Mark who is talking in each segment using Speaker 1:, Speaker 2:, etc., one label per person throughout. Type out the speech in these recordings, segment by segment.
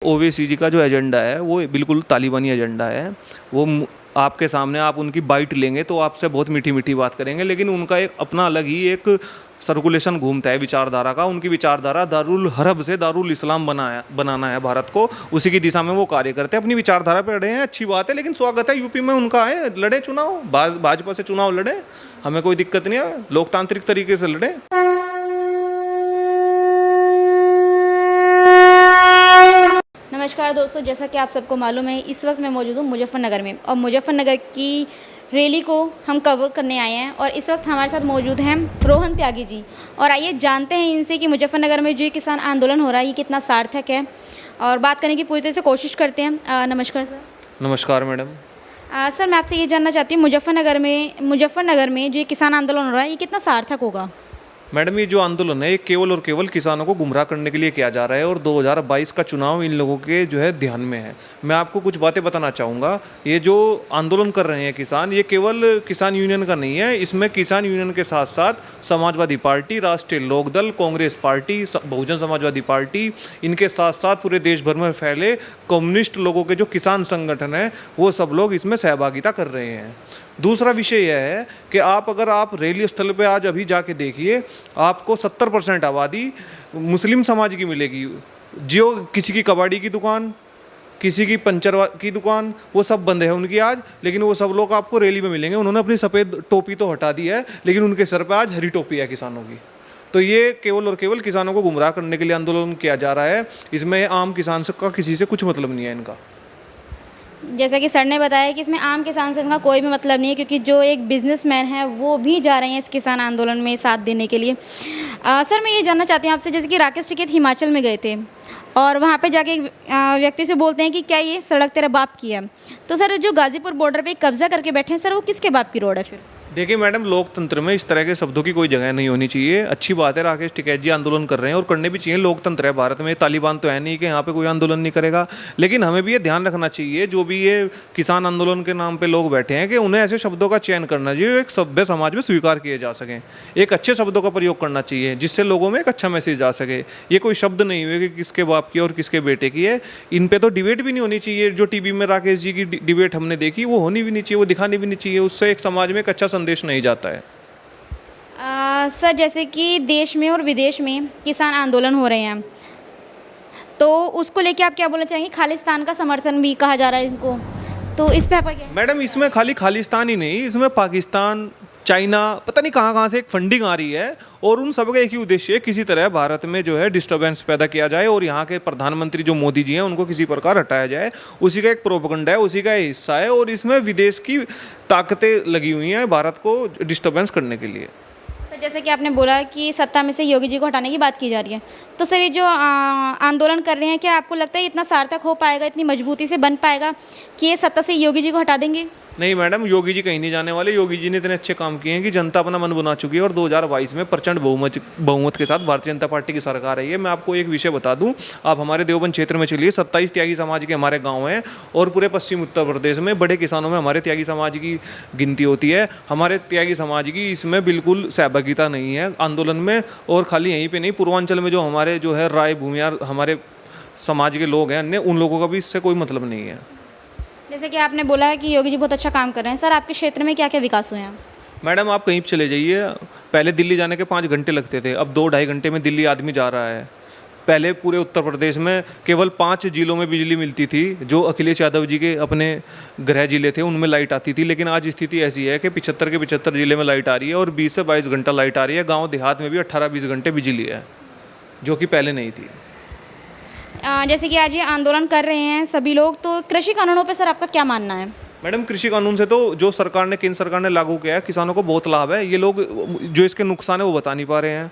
Speaker 1: ओवैसी जी का जो एजेंडा है वो बिल्कुल तालिबानी एजेंडा है। वो आपके सामने आप उनकी बाइट लेंगे तो आपसे बहुत मीठी मीठी बात करेंगे, लेकिन उनका एक अपना अलग ही एक सर्कुलेशन घूमता है विचारधारा का। उनकी विचारधारा दारुल हरब से दारुल इस्लाम बनाना है भारत को, उसी की दिशा में वो कार्य करते हैं। अपनी विचारधारा पे अड़े हैं, अच्छी बात है, लेकिन स्वागत है, यूपी में उनका है, लड़े चुनाव, भाजपा से चुनाव लड़े, हमें कोई दिक्कत नहीं है, लोकतांत्रिक तरीके से लड़े।
Speaker 2: नमस्कार दोस्तों, जैसा कि आप सबको मालूम है इस वक्त मैं मौजूद हूँ मुजफ्फरनगर में, और मुजफ्फरनगर की रैली को हम कवर करने आए हैं। और इस वक्त हमारे साथ मौजूद हैं रोहन त्यागी जी, और आइए जानते हैं इनसे कि मुजफ्फरनगर में जो ये किसान आंदोलन हो रहा है ये कितना सार्थक है, और बात करने की पूरी तरह से कोशिश करते हैं। नमस्कार सर।
Speaker 1: नमस्कार मैडम।
Speaker 2: सर मैं आपसे ये जानना चाहती हूँ मुजफ्फरनगर में जो ये किसान आंदोलन हो रहा है ये कितना सार्थक होगा?
Speaker 1: मैडम, ये जो आंदोलन है ये केवल और केवल किसानों को गुमराह करने के लिए किया जा रहा है, और 2022 का चुनाव इन लोगों के जो है ध्यान में है। मैं आपको कुछ बातें बताना चाहूँगा। ये जो आंदोलन कर रहे हैं किसान, ये केवल किसान यूनियन का नहीं है, इसमें किसान यूनियन के साथ साथ समाजवादी पार्टी, राष्ट्रीय लोकदल, कांग्रेस पार्टी, बहुजन समाजवादी पार्टी, इनके साथ साथ पूरे देश भर में फैले कम्युनिस्ट लोगों के जो किसान संगठन हैं वो सब लोग इसमें सहभागिता कर रहे हैं। दूसरा विषय यह है कि अगर आप रैली स्थल पे आज अभी जाके देखिए, आपको 70% आबादी मुस्लिम समाज की मिलेगी। जो किसी की कबाड़ी की दुकान, किसी की पंचर की दुकान, वो सब बंद है उनकी आज, लेकिन वो सब लोग आपको रैली में मिलेंगे। उन्होंने अपनी सफ़ेद टोपी तो हटा दी है, लेकिन उनके सर पे आज हरी टोपी है किसानों की। तो ये केवल और केवल किसानों को गुमराह करने के लिए आंदोलन किया जा रहा है। इसमें आम किसान का किसी से कुछ मतलब नहीं है इनका।
Speaker 2: जैसा कि सर ने बताया कि इसमें आम किसान से इनका कोई भी मतलब नहीं है, क्योंकि जो एक बिजनेसमैन है वो भी जा रहे हैं इस किसान आंदोलन में साथ देने के लिए। सर मैं ये जानना चाहती हूँ आपसे, जैसे कि राकेश टिकैत हिमाचल में गए थे और वहाँ पे जाके एक व्यक्ति से बोलते हैं कि क्या ये सड़क तेरा बाप की है, तो सर जो गाजीपुर बॉर्डर पे कब्जा करके बैठे हैं सर, वो किसके बाप की रोड है फिर?
Speaker 1: देखिए मैडम, लोकतंत्र में इस तरह के शब्दों की कोई जगह नहीं होनी चाहिए। अच्छी बात है राकेश टिकैत जी आंदोलन कर रहे हैं और करने भी चाहिए, लोकतंत्र है भारत में, तालिबान तो है नहीं कि यहाँ पे कोई आंदोलन नहीं करेगा। लेकिन हमें भी ये ध्यान रखना चाहिए, जो भी ये किसान आंदोलन के नाम पे लोग बैठे हैं, कि उन्हें ऐसे शब्दों का चयन करना चाहिए एक सभ्य समाज में स्वीकार किए जा सकें। एक अच्छे शब्दों का प्रयोग करना चाहिए जिससे लोगों में एक अच्छा मैसेज जा सके। ये कोई शब्द नहीं हुए कि किसके बाप की और किसके बेटे की है। इन पर तो डिबेट भी नहीं होनी चाहिए। जो टीवी में राकेश जी की डिबेट हमने देखी वो होनी भी नहीं चाहिए, वो दिखानी भी नहीं चाहिए। उससे एक समाज में एक अच्छा संदेश नहीं जाता है।
Speaker 2: सर जैसे कि देश में और विदेश में किसान आंदोलन हो रहे हैं, तो उसको लेके आप क्या बोलना चाहेंगे? खालिस्तान का समर्थन भी कहा जा रहा है इनको, तो इस पे आपका क्या?
Speaker 1: मैडम, इसमें खाली खालिस्तान ही नहीं, इसमें पाकिस्तान, चाइना, पता नहीं कहाँ से एक फंडिंग आ रही है, और उन सब का एक ही उद्देश्य है, किसी तरह भारत में जो है डिस्टर्बेंस पैदा किया जाए और यहाँ के प्रधानमंत्री जो मोदी जी हैं उनको किसी प्रकार हटाया जाए। उसी का एक प्रोपेगेंडा है, उसी का हिस्सा है, और इसमें विदेश की ताकतें लगी हुई हैं भारत को डिस्टर्बेंस करने के लिए।
Speaker 2: जैसे कि आपने बोला कि सत्ता में से योगी जी को हटाने की बात की जा रही है, तो सर ये जो आंदोलन कर रहे हैं, क्या आपको लगता है इतना सार्थक हो पाएगा, इतनी मजबूती से बन पाएगा कि ये सत्ता से योगी जी को हटा देंगे?
Speaker 1: नहीं मैडम, योगी जी कहीं नहीं जाने वाले। योगी जी ने इतने अच्छे काम किए हैं कि जनता अपना मन बना चुकी है, और 2022 में प्रचंड बहुमत के साथ भारतीय जनता पार्टी की सरकार आई है। मैं आपको एक विषय बता दूं, आप हमारे देवबंद क्षेत्र में चलिए, 27 त्यागी समाज के हमारे गांव हैं, और पूरे पश्चिम उत्तर प्रदेश में बड़े किसानों में हमारे त्यागी समाज की गिनती होती है। हमारे त्यागी समाज की इसमें बिल्कुल सहभागिता नहीं है आंदोलन में। और खाली यहीं पर नहीं, पूर्वांचल में जो हमारे जो है राय भूमियार हमारे समाज के लोग हैं अन्य, उन लोगों का भी इससे कोई मतलब नहीं है।
Speaker 2: जैसे कि आपने बोला है कि योगी जी बहुत अच्छा काम कर रहे हैं, सर आपके क्षेत्र में क्या क्या विकास हुए हैं?
Speaker 1: मैडम, आप कहीं चले जाइए, पहले दिल्ली जाने के 5 घंटे लगते थे, अब 2-2.5 घंटे में दिल्ली आदमी जा रहा है। पहले पूरे उत्तर प्रदेश में केवल 5 जिलों में बिजली मिलती थी, जो अखिलेश यादव जी के अपने गृह जिले थे, उनमें लाइट आती थी। लेकिन आज स्थिति ऐसी है कि 75 के 75 जिले में लाइट आ रही है, और 20 से 22 घंटा लाइट आ रही है। गाँव देहात में भी 18-20 घंटे बिजली है, जो कि पहले नहीं थी।
Speaker 2: जैसे कि आज ये आंदोलन कर रहे हैं सभी लोग, तो कृषि कानूनों पे सर आपका क्या मानना है?
Speaker 1: मैडम, कृषि कानून से तो जो सरकार ने, केंद्र सरकार ने लागू किया है, किसानों को बहुत लाभ है। ये लोग जो इसके नुकसान है वो बता नहीं पा रहे हैं।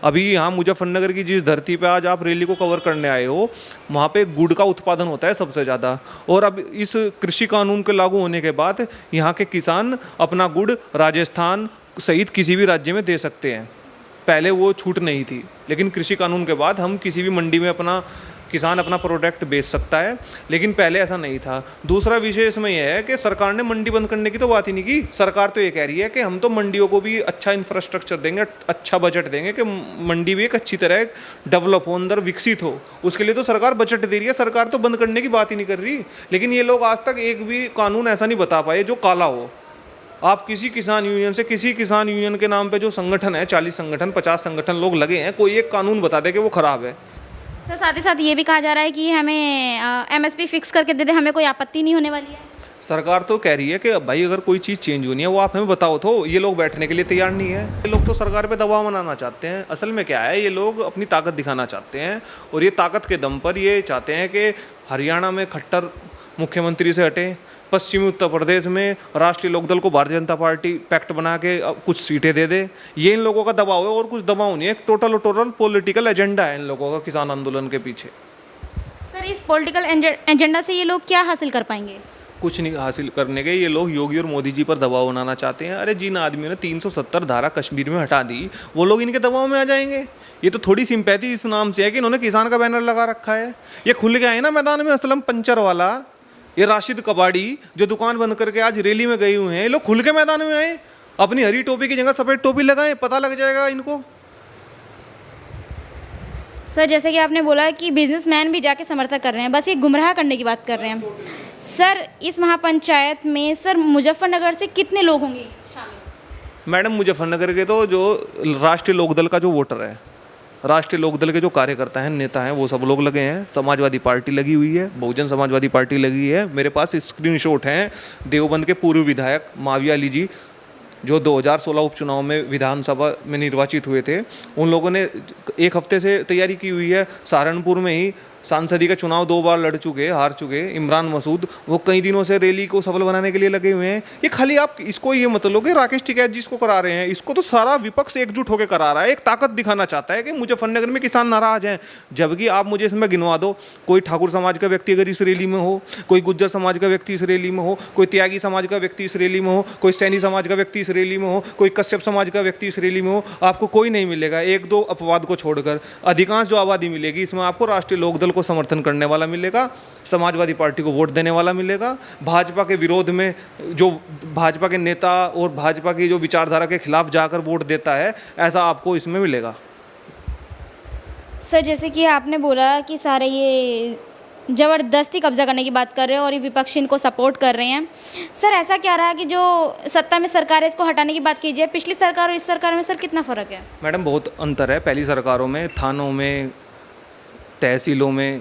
Speaker 1: अभी यहाँ मुजफ्फरनगर की जिस धरती पे आज आप रैली को कवर करने आए हो, वहाँ पे गुड़ का उत्पादन होता है सबसे ज़्यादा, और अब इस कृषि कानून के लागू होने के बाद यहाँ के किसान अपना गुड़ राजस्थान सहित किसी भी राज्य में दे सकते हैं। पहले वो छूट नहीं थी, लेकिन कृषि कानून के बाद हम किसी भी मंडी में अपना किसान अपना प्रोडक्ट बेच सकता है, लेकिन पहले ऐसा नहीं था। दूसरा विषय इसमें यह है कि सरकार ने मंडी बंद करने की तो बात ही नहीं की। सरकार तो ये कह रही है कि हम तो मंडियों को भी अच्छा इंफ्रास्ट्रक्चर देंगे, अच्छा बजट देंगे कि मंडी भी एक अच्छी तरह डेवलप हो, अंदर विकसित हो। उसके लिए तो सरकार बजट दे रही है, सरकार तो बंद करने की बात ही नहीं कर रही। लेकिन ये लोग आज तक एक भी कानून ऐसा नहीं बता पाए जो काला हो। आप किसी किसान यूनियन से, किसी किसान यूनियन के नाम पे जो संगठन है, 40 संगठन 50 संगठन लोग लगे हैं, कोई एक कानून बता दे कि वो खराब है।
Speaker 2: सर साथ ही साथ ये भी कहा जा रहा है कि हमें एमएसपी फिक्स करके दे दे, हमें कोई आपत्ति नहीं होने वाली है।
Speaker 1: सरकार तो कह रही है कि भाई अगर कोई चीज़ चेंज होनी है वो आप हमें बताओ। तो ये लोग बैठने के लिए तैयार नहीं है। ये लोग तो सरकार पे दबाव बनाना चाहते हैं। असल में क्या है, ये लोग अपनी ताकत दिखाना चाहते हैं और ये ताकत के दम पर ये चाहते हैं कि हरियाणा में खट्टर मुख्यमंत्री से हटे, पश्चिमी उत्तर प्रदेश में राष्ट्रीय लोकदल को भारतीय जनता पार्टी पैक्ट बना के कुछ सीटें दे दे। ये इन लोगों का दबाव है और कुछ दबाव नहीं है। एक टोटल पॉलिटिकल एजेंडा है इन लोगों का किसान आंदोलन के पीछे।
Speaker 2: सर इस पॉलिटिकल एजेंडा से ये लोग क्या हासिल कर पाएंगे?
Speaker 1: कुछ नहीं हासिल करने के। ये लोग योगी और मोदी जी पर दबाव बनाना चाहते हैं। अरे जिन आदमियों ने 370 धारा कश्मीर में हटा दी, वो लोग इनके दबाव में आ जाएंगे। ये तो थोड़ी सिंपैथी इस नाम से है कि इन्होंने किसान का बैनर लगा रखा है। ये खुल के आए ना मैदान में, असलम पंचर वाला, ये राशिद कबाड़ी जो दुकान बंद करके आज रैली में गए हुए हैं, ये लोग खुल के मैदान में आए। अपनी हरी टोपी की जगह सफ़ेद टोपी लगाएं, पता लग जाएगा इनको।
Speaker 2: सर जैसे कि आपने बोला कि बिजनेसमैन भी जाके समर्थन कर रहे हैं, बस ये गुमराह करने की बात कर रहे हैं। सर इस महापंचायत में सर मुजफ्फरनगर से कितने लोग होंगे शामिल?
Speaker 1: मैडम मुजफ्फरनगर के तो जो राष्ट्रीय लोकदल का जो वोटर है, राष्ट्रीय लोकदल के जो कार्यकर्ता हैं, नेता हैं, वो सब लोग लगे हैं। समाजवादी पार्टी लगी हुई है, बहुजन समाजवादी पार्टी लगी है। मेरे पास स्क्रीनशॉट हैं। देवबंद के पूर्व विधायक माविया अली जी जो 2016 उपचुनाव में विधानसभा में निर्वाचित हुए थे, उन लोगों ने एक हफ्ते से तैयारी की हुई है। सहारनपुर में ही सांसदी का चुनाव 2 बार लड़ चुके, हार चुके इमरान मसूद, वो कई दिनों से रैली को सफल बनाने के लिए लगे हुए हैं। ये खाली आप इसको ये मत लो कि राकेश टिकैत जी इसको करा रहे हैं, इसको तो सारा विपक्ष एकजुट होकर करा रहा है। एक ताकत दिखाना चाहता है कि मुजफ्फरनगर में किसान नाराज हैं। जबकि आप मुझे इसमें गिनवा दो, कोई ठाकुर समाज का व्यक्ति अगर इस रैली में हो, कोई गुज्जर समाज का व्यक्ति इस रैली में हो, कोई त्यागी समाज का व्यक्ति इस रैली में हो, कोई सैनी समाज का व्यक्ति इस रैली में हो, कोई कश्यप समाज का व्यक्ति इस रैली में हो, आपको कोई नहीं मिलेगा। 1-2 अपवाद को छोड़कर अधिकांश जो आबादी मिलेगी, इसमें आपको राष्ट्रीय लोकदल को समर्थन करने वाला मिलेगा, समाजवादी पार्टी को वोट देने वाला मिलेगा। भाजपा के विरोध में जो भाजपा के नेता और भाजपा की जो विचारधारा के खिलाफ जाकर वोट देता है, ऐसा आपको इसमें मिलेगा।
Speaker 2: सर जैसे कि आपने बोला कि सारे ये ज़बरदस्ती कब्जा करने की बात कर रहे हैं और ये विपक्ष इनको सपोर्ट कर रहे हैं। सर ऐसा क्या रहा कि जो सत्ता में सरकार है इसको हटाने की बात कीजिए, पिछली सरकार और इस सरकार में सर कितना फ़र्क है?
Speaker 1: मैडम बहुत अंतर है। पहली सरकारों में थानों में, तहसीलों में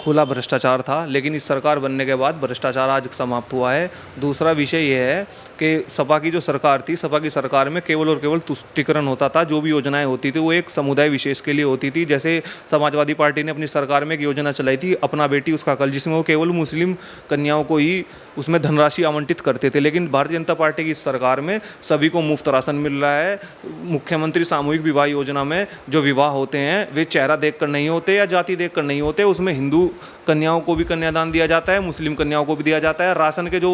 Speaker 1: खुला भ्रष्टाचार था, लेकिन इस सरकार बनने के बाद भ्रष्टाचार आज समाप्त हुआ है। दूसरा विषय यह है कि सपा की जो सरकार थी, सपा की सरकार में केवल और केवल तुष्टीकरण होता था। जो भी योजनाएं होती थी वो एक समुदाय विशेष के लिए होती थी। जैसे समाजवादी पार्टी ने अपनी सरकार में एक योजना चलाई थी, अपना बेटी उसका कल, जिसमें वो केवल मुस्लिम कन्याओं को ही उसमें धनराशि आवंटित करते थे। लेकिन भारतीय जनता पार्टी की इस सरकार में सभी को मुफ्त राशन मिल रहा है। मुख्यमंत्री सामूहिक विवाह योजना में जो विवाह होते हैं वे चेहरा देखकर नहीं होते या जाति देखकर नहीं होते, उसमें हिंदू कन्याओं को भी कन्यादान दिया जाता है, मुस्लिम कन्याओं को भी दिया जाता है। राशन के जो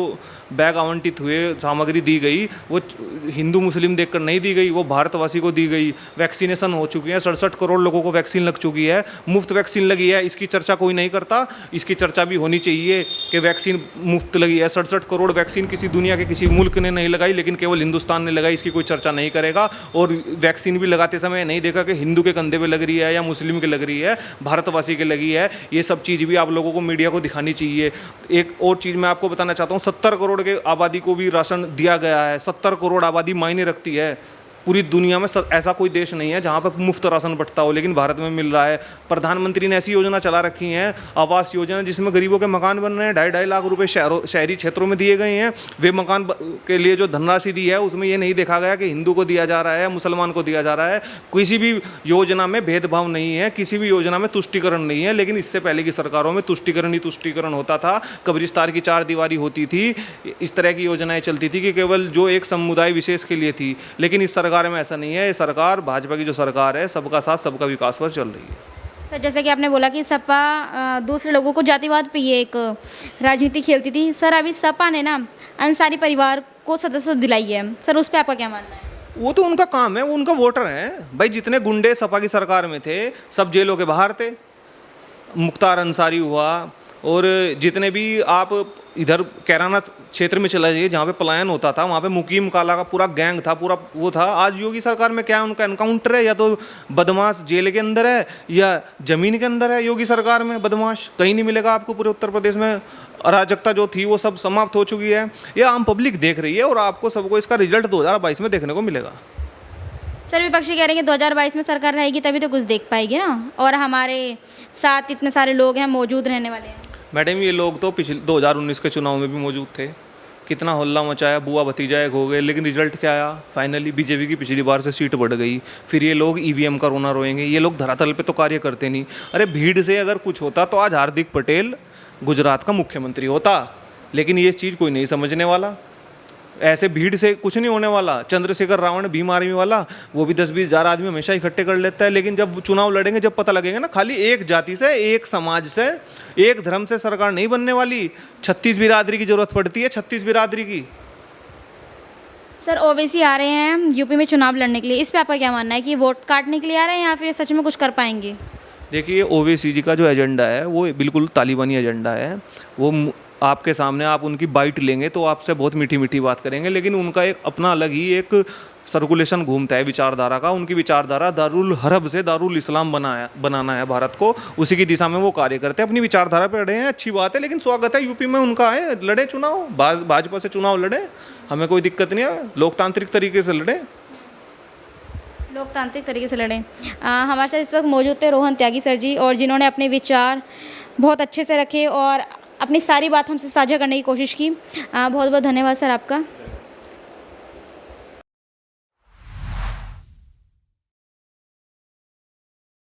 Speaker 1: बैग आवंटित हुए, सामग्री दी गई, वो हिंदू मुस्लिम देखकर नहीं दी गई, वो भारतवासी को दी गई। वैक्सीनेशन हो चुकी है, 67 करोड़ लोगों को वैक्सीन लग चुकी है, मुफ्त वैक्सीन लगी है। इसकी चर्चा कोई नहीं करता, इसकी चर्चा भी होनी चाहिए कि वैक्सीन मुफ्त लगी है। 67 करोड़ वैक्सीन किसी दुनिया के किसी मुल्क ने नहीं लगाई, लेकिन केवल हिंदुस्तान ने लगाई, इसकी कोई चर्चा नहीं करेगा। और वैक्सीन भी लगाते समय नहीं देखा कि हिंदू के कंधे पे लग रही है या मुस्लिम के लग रही है, भारतवासी के लगी है। ये सब चीज़ भी आप लोगों को, मीडिया को दिखानी चाहिए। एक और चीज़ मैं आपको बताना चाहता हूँ, 70 करोड़ के आबादी को भी राशन दिया गया है। 70 करोड़ आबादी मायने रखती है। पूरी दुनिया में ऐसा कोई देश नहीं है जहाँ पर मुफ्त राशन बंटता हो, लेकिन भारत में मिल रहा है। प्रधानमंत्री ने ऐसी योजना चला रखी है, आवास योजना, जिसमें गरीबों के मकान बन रहे हैं। 2.5 लाख रुपए शहरी क्षेत्रों में दिए गए हैं। वे मकान के लिए जो धनराशि दी है, उसमें ये नहीं देखा गया कि हिंदू को दिया जा रहा है, मुसलमान को दिया जा रहा है। किसी भी योजना में भेदभाव नहीं है, किसी भी योजना में तुष्टीकरण नहीं है। लेकिन इससे पहले की सरकारों में तुष्टीकरण ही तुष्टीकरण होता था। कब्रिस्तान की 4 दीवारी होती थी, इस तरह की योजनाएं चलती थी कि केवल जो एक समुदाय विशेष के लिए थी। लेकिन इस सरकार में ऐसा नहीं है। ये सरकार, भाजपा की जो सरकार है, सबका साथ सबका विकास पर चल रही है।
Speaker 2: सर जैसे कि आपने बोला कि सपा दूसरे लोगों को जातिवाद पे ये एक राजनीति खेलती थी। सर अभी सपा ने ना अंसारी परिवार को सदस्य दिलाई है, सर उस पर आपका क्या मानना है?
Speaker 1: वो तो उनका काम है, वो उनका वोटर है भाई। जितने गुंडे सपा की सरकार में थे, सब जेलों के बाहर थे। मुख्तार अंसारी हुआ, और जितने भी आप इधर कैराना क्षेत्र में चला जाइए जहाँ पे पलायन होता था, वहाँ पे मुकीम काला का पूरा गैंग था, पूरा वो था। आज योगी सरकार में क्या है, उनका एनकाउंटर है, या तो बदमाश जेल के अंदर है या ज़मीन के अंदर है। योगी सरकार में बदमाश कहीं नहीं मिलेगा आपको। पूरे उत्तर प्रदेश में अराजकता जो थी वो सब समाप्त हो चुकी है। ये आम पब्लिक देख रही है और आपको सबको इसका रिजल्ट 2022 में देखने को मिलेगा।
Speaker 2: सर विपक्षी कह रहे हैं कि 2022 में सरकार रहेगी तभी तो कुछ देख पाएगी ना, और हमारे साथ इतने सारे लोग हैं, मौजूद रहने वाले हैं।
Speaker 1: मैडम ये लोग तो पिछले 2019 के चुनाव में भी मौजूद थे, कितना हल्ला मचाया, बुआ भतीजा एक हो गए, लेकिन रिजल्ट क्या आया? फाइनली बीजेपी की पिछली बार से सीट बढ़ गई। फिर ये लोग ईवीएम का रोना रोएंगे। ये लोग धरातल पे तो कार्य करते नहीं। अरे भीड़ से अगर कुछ होता तो आज हार्दिक पटेल गुजरात का मुख्यमंत्री होता, लेकिन ये चीज़ कोई नहीं समझने वाला। ऐसे भीड़ से कुछ नहीं होने वाला। चंद्रशेखर रावण भीम आर्मी वाला, वो भी 10-20 हज़ार आदमी हमेशा इकट्ठे कर लेता है, लेकिन जब चुनाव लड़ेंगे, जब पता लगेगा ना, खाली एक जाति से, एक समाज से, एक धर्म से सरकार नहीं बनने वाली। 36 बिरादरी की जरूरत पड़ती है, 36 बिरादरी की।
Speaker 2: सर ओवैसी आ रहे हैं यूपी में चुनाव लड़ने के लिए, इस पे आपका क्या मानना है कि वोट काटने के लिए आ रहे हैं या फिर सच में कुछ कर पाएंगे?
Speaker 1: देखिए ओवैसी जी का जो एजेंडा है वो बिल्कुल तालिबानी एजेंडा है। वो आपके सामने आप उनकी बाइट लेंगे तो आपसे बहुत मीठी मीठी बात करेंगे, लेकिन उनका एक अपना अलग ही एक सर्कुलेशन घूमता है विचारधारा का। उनकी विचारधारा दारुल हरब से दारुल इस्लाम बनाना है भारत को, उसी की दिशा में वो कार्य करते हैं। अपनी विचारधारा पे अड़े हैं, अच्छी बात है, लेकिन स्वागत है यूपी में उनका है, लड़े चुनाव, भाजपा से चुनाव लड़े, हमें कोई दिक्कत नहीं है, लोकतांत्रिक तरीके से लड़े।
Speaker 2: लोकतांत्रिक तरीके से लड़ें। हमारे साथ इस वक्त मौजूद थे रोहन त्यागी सर जी, और जिन्होंने अपने विचार बहुत अच्छे से रखे और अपनी सारी बात हमसे साझा करने की कोशिश की। बहुत बहुत धन्यवाद सर आपका।